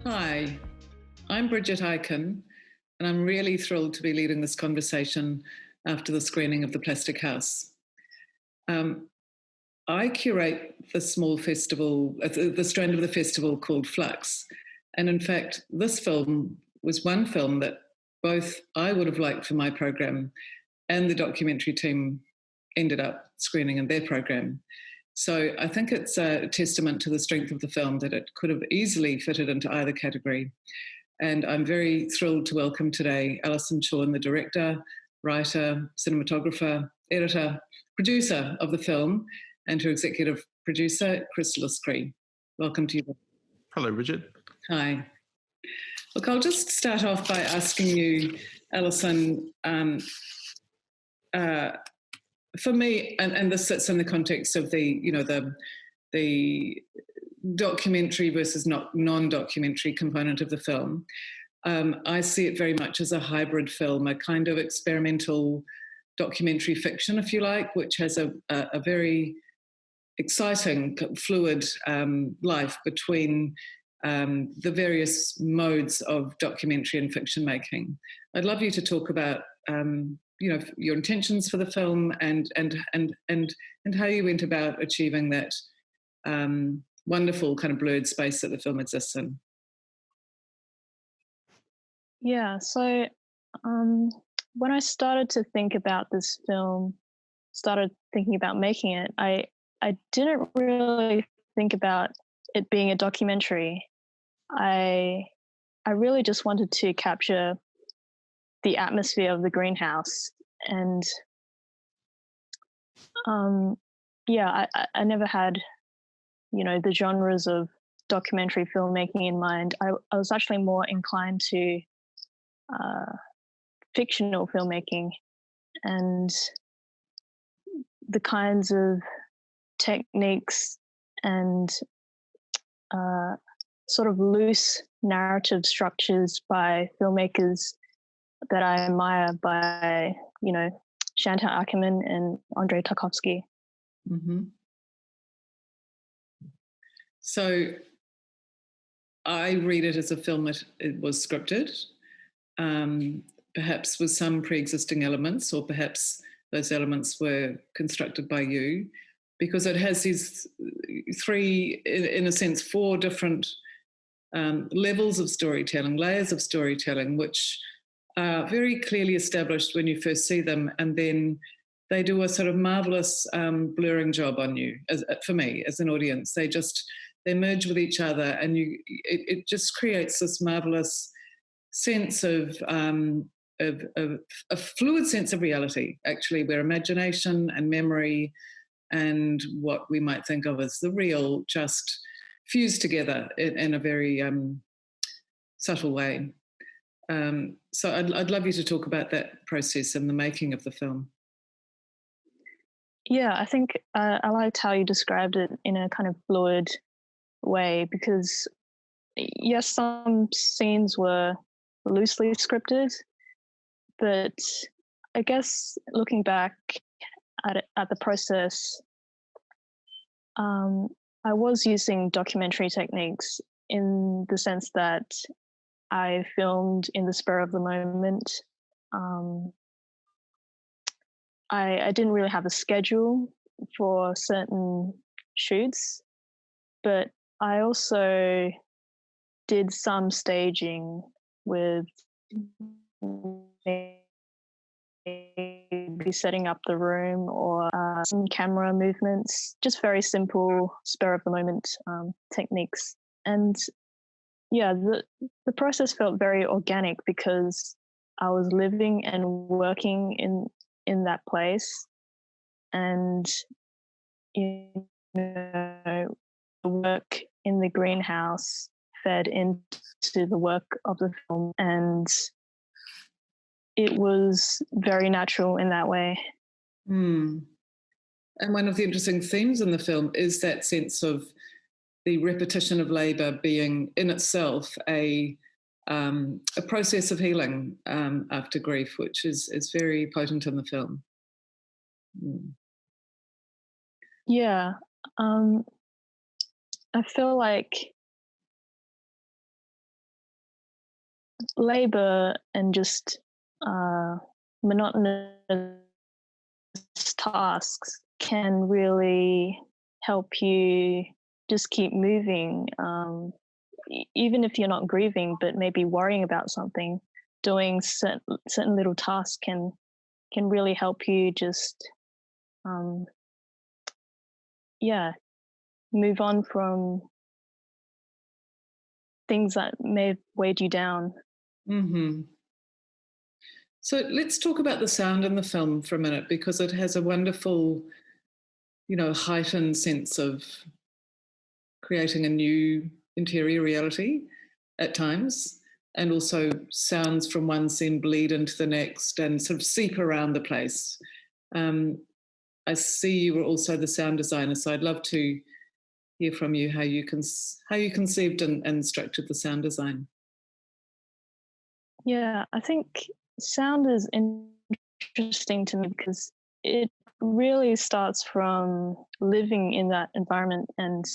Hi, I'm Bridget Ikin, and I'm really thrilled to be leading this conversation after the screening of The Plastic House. Um, I curate the small festival, the strand of the festival called Flux. And in fact, this film was one film that both I would have liked for my program and the documentary team ended up screening in their program. So I think it's a testament to the strength of the film that it could have easily fitted into either category. And I'm very thrilled to welcome today Allison Chhorn, the director, writer, cinematographer, editor, producer of the film, and her executive producer, Chris Luscri. Welcome to you. Hello, Bridget. Hi. Look, I'll just start off by asking you, Allison, for me, and this sits in the context of the documentary versus non-documentary component of the film. I see it very much as a hybrid film, a kind of experimental documentary fiction, if you like, which has a very exciting, fluid life between the various modes of documentary and fiction making. I'd love you to talk about your intentions for the film and how you went about achieving that wonderful kind of blurred space that the film exists in. Yeah, so when I started to think about this film, started thinking about making it, I didn't really think about it being a documentary. I really just wanted to capture the atmosphere of the greenhouse, and I never had the genres of documentary filmmaking in mind. I was actually more inclined to fictional filmmaking and the kinds of techniques and sort of loose narrative structures by filmmakers that I admire, by Chantal Akerman and Andrei Tarkovsky. Mm-hmm. So I read it as a film that it was scripted, perhaps with some pre-existing elements, or perhaps those elements were constructed by you, because it has these three, in a sense, four different levels of storytelling, layers of storytelling, which are very clearly established when you first see them, and then they do a sort of marvelous blurring job on you. For me, as an audience, they merge with each other, and it just creates this marvelous sense of a fluid sense of reality, actually, where imagination and memory and what we might think of as the real just fuse together in a very subtle way. So I'd love you to talk about that process and the making of the film. Yeah, I think I liked how you described it in a kind of fluid way, because yes, some scenes were loosely scripted, but I guess looking back at the process, I was using documentary techniques in the sense that I filmed in the spur of the moment. I didn't really have a schedule for certain shoots, but I also did some staging with maybe setting up the room or some camera movements, just very simple spur of the moment techniques. And yeah, the process felt very organic because I was living and working in that place, and the work in the greenhouse fed into the work of the film, and it was very natural in that way. And one of the interesting themes in the film is that sense of the repetition of labour being in itself a process of healing after grief, which is very potent in the film. Yeah, I feel like labor and just monotonous tasks can really help you just keep moving. Even if you're not grieving, but maybe worrying about something, doing certain little tasks can really help you just move on from things that may have weighed you down. Mm-hmm. So let's talk about the sound in the film for a minute, because it has a wonderful, heightened sense of creating a new interior reality at times, and also sounds from one scene bleed into the next and sort of seep around the place. I see you were also the sound designer, so I'd love to hear from you how you conceived and structured the sound design. Yeah, I think sound is interesting to me because it really starts from living in that environment and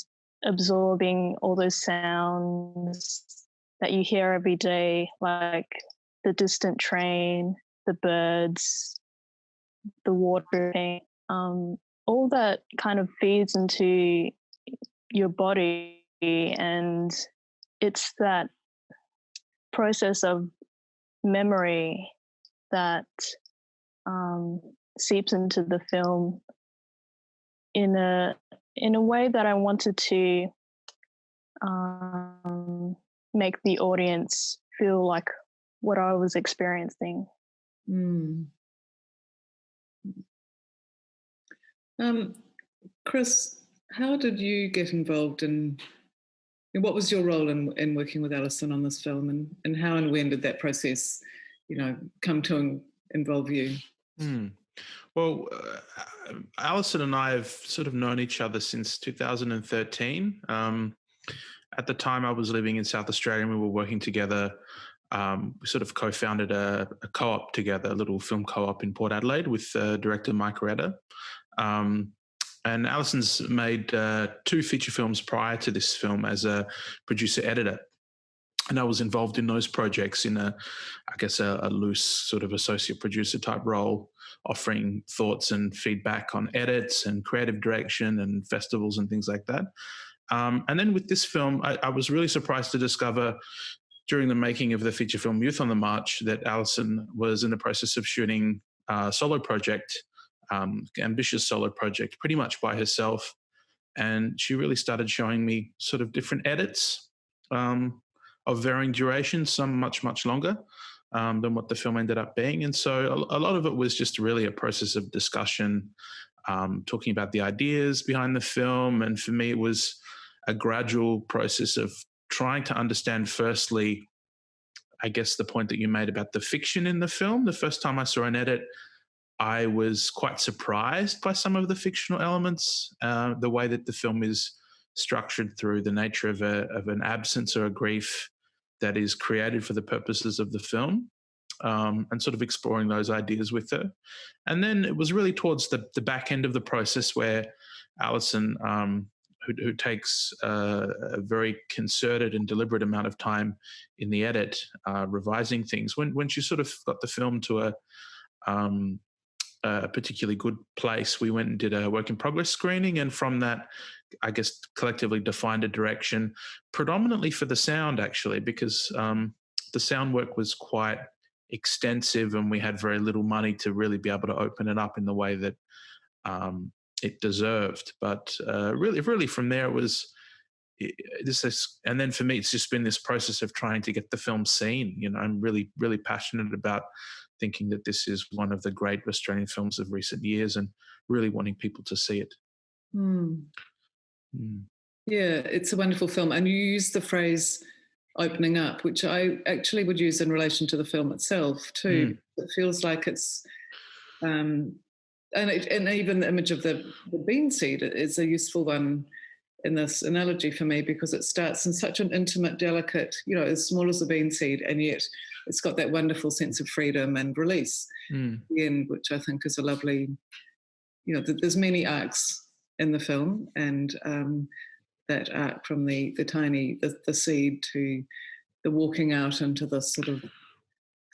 absorbing all those sounds that you hear every day, like the distant train, the birds, the water, all that kind of feeds into your body, and it's that process of memory that seeps into the film in a way that I wanted to make the audience feel like what I was experiencing. Mm. Chris, how did you get involved in what was your role in working with Allison on this film, and how and when did that process, come to involve you? Well, Allison and I have sort of known each other since 2013. At the time, I was living in South Australia and we were working together. We sort of co-founded a co-op together, a little film co-op in Port Adelaide with director Mike Retta. And Allison's made 2 feature films prior to this film as a producer-editor. And I was involved in those projects in a loose sort of associate producer type role, offering thoughts and feedback on edits and creative direction and festivals and things like that. And then with this film, I was really surprised to discover during the making of the feature film Youth on the March that Allison was in the process of shooting a solo project, ambitious solo project, pretty much by herself. And she really started showing me sort of different edits of varying duration, some much, much longer than what the film ended up being. And so a lot of it was just really a process of discussion, talking about the ideas behind the film. And for me, it was a gradual process of trying to understand, firstly, I guess the point that you made about the fiction in the film. The first time I saw an edit, I was quite surprised by some of the fictional elements, the way that the film is structured through the nature of an absence or a grief that is created for the purposes of the film, and sort of exploring those ideas with her. And then it was really towards the back end of the process where Allison, who takes a very concerted and deliberate amount of time in the edit, revising things, when she sort of got the film to a particularly good place, we went and did a work in progress screening, and from that, I guess, collectively defined a direction, predominantly for the sound, actually, because the sound work was quite extensive and we had very little money to really be able to open it up in the way that it deserved. But really from there, it was and then for me, it's just been this process of trying to get the film seen. I'm really, really passionate about thinking that this is one of the great Australian films of recent years and really wanting people to see it. Yeah, it's a wonderful film. And you use the phrase opening up, which I actually would use in relation to the film itself too. It feels like it's, and even the image of the bean seed is a useful one in this analogy for me, because it starts in such an intimate, delicate, as small as a bean seed, and yet it's got that wonderful sense of freedom and release at the end, which I think is a lovely, there's many arcs in the film, and that arc from the tiny, the seed to the walking out into this sort of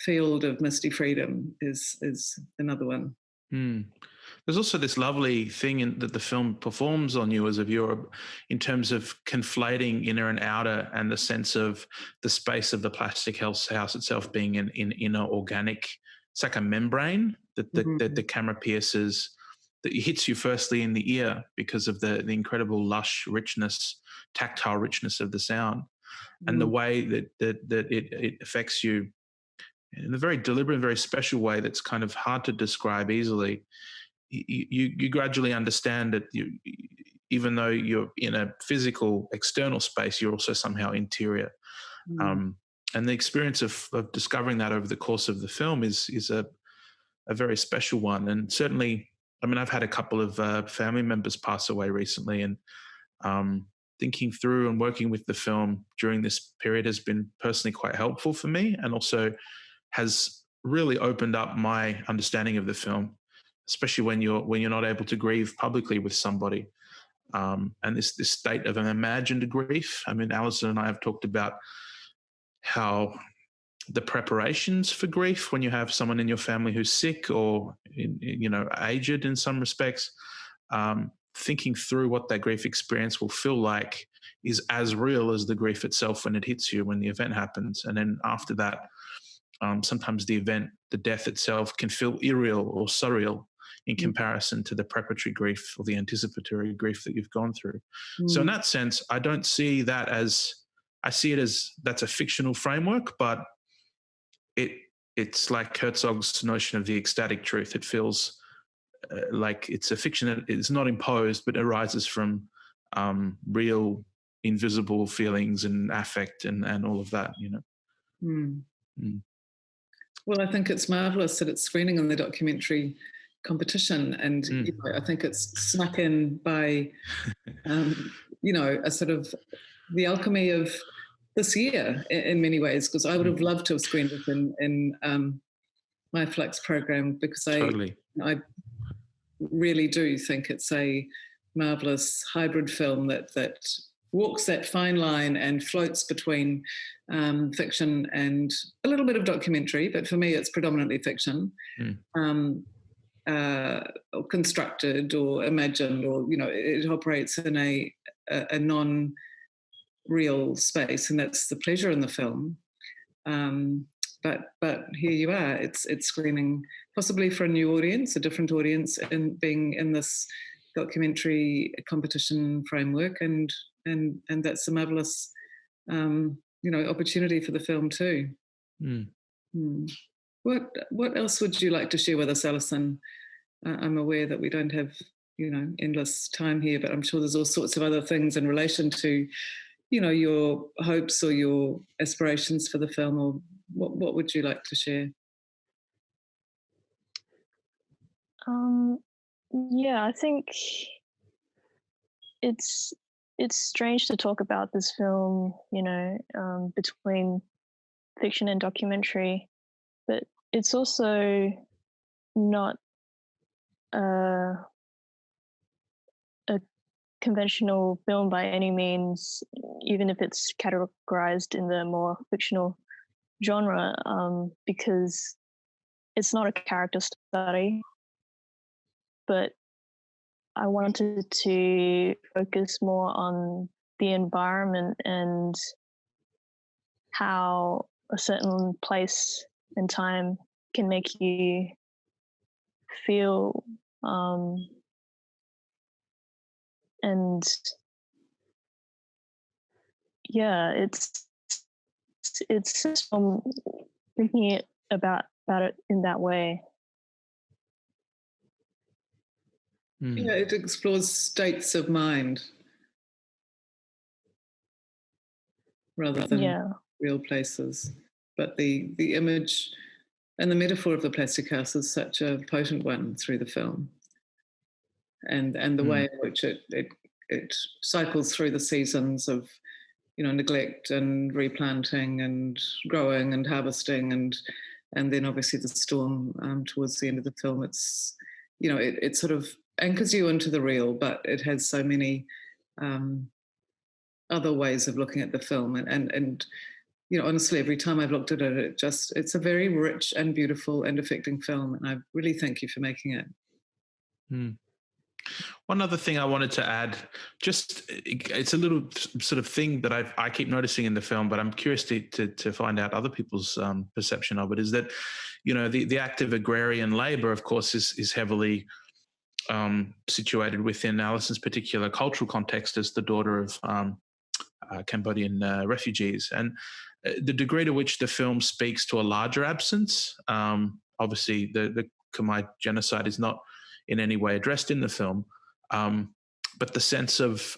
field of misty freedom is another one. There's also this lovely thing that the film performs on you as a viewer in terms of conflating inner and outer, and the sense of the space of the plastic house itself being an inner organic. It's like a membrane that the camera pierces, that hits you firstly in the ear because of the incredible lush richness, tactile richness of the sound, and the way that it affects you in a very deliberate and very special way that's kind of hard to describe easily. You gradually understand that even though you're in a physical external space, you're also somehow interior. And the experience of discovering that over the course of the film is a very special one. And certainly, I mean, I've had a couple of family members pass away recently, and thinking through and working with the film during this period has been personally quite helpful for me, and also has really opened up my understanding of the film, especially when you're not able to grieve publicly with somebody. And this state of an imagined grief. I mean, Allison and I have talked about how the preparations for grief, when you have someone in your family who's sick or aged in some respects, thinking through what that grief experience will feel like is as real as the grief itself when it hits you, when the event happens. And then after that, sometimes the death itself can feel irreal or surreal in comparison to the preparatory grief or the anticipatory grief that you've gone through. So in that sense, I don't see that I see it as that's a fictional framework, but it's like Herzog's notion of the ecstatic truth. It feels like it's a fiction that is not imposed, but arises from real, invisible feelings and affect and all of that, Well, I think it's marvellous that it's screening in the documentary competition, and I think it's snuck in by, a sort of the alchemy of this year in many ways, because I would have loved to have screened it in my Flux program, because Totally. I really do think it's a marvellous hybrid film that walks that fine line and floats between fiction and a little bit of documentary, but for me it's predominantly fiction, or constructed or imagined, or it operates in a non-real space, and that's the pleasure in the film. But here you are, it's screening possibly for a new audience, a different audience, and being in this documentary competition framework, and that's a marvelous opportunity for the film too. What else would you like to share with us, Allison? I'm aware that we don't have endless time here, but I'm sure there's all sorts of other things in relation to your hopes or your aspirations for the film, or what would you like to share? Yeah, I think it's strange to talk about this film, between fiction and documentary, but it's also not a conventional film by any means, even if it's categorized in the more fictional genre, because it's not a character study, but I wanted to focus more on the environment and how a certain place and time can make you feel, and yeah, it's just thinking about it in that way. Yeah, it explores states of mind rather than real places. But the image and the metaphor of the plastic house is such a potent one through the film, and the way in which it cycles through the seasons of neglect and replanting and growing and harvesting, and then obviously the storm towards the end of the film. It's it sort of anchors you into the real, but it has so many other ways of looking at the film, and honestly, every time I've looked at it, it's a very rich and beautiful and affecting film. And I really thank you for making it. Mm. One other thing I wanted to add, it's a little sort of thing that I keep noticing in the film, but I'm curious to find out other people's perception of it, is that, the active agrarian labor, of course, is heavily situated within Allison's particular cultural context as the daughter of Cambodian refugees. And the degree to which the film speaks to a larger absence, obviously the Khmer genocide is not in any way addressed in the film, but the sense of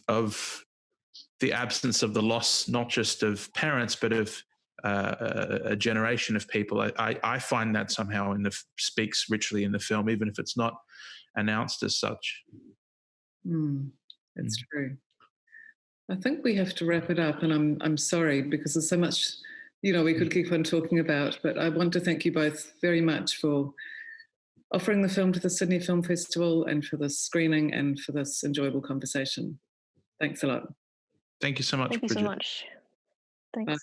the absence of the loss, not just of parents, but of a generation of people, I find that somehow speaks richly in the film, even if it's not announced as such. That's true. I think we have to wrap it up, and I'm sorry because there's so much, we could keep on talking about, but I want to thank you both very much for offering the film to the Sydney Film Festival and for this screening and for this enjoyable conversation. Thanks a lot. Thank you so much, Thank you Bridget. so much. Thanks. Bye.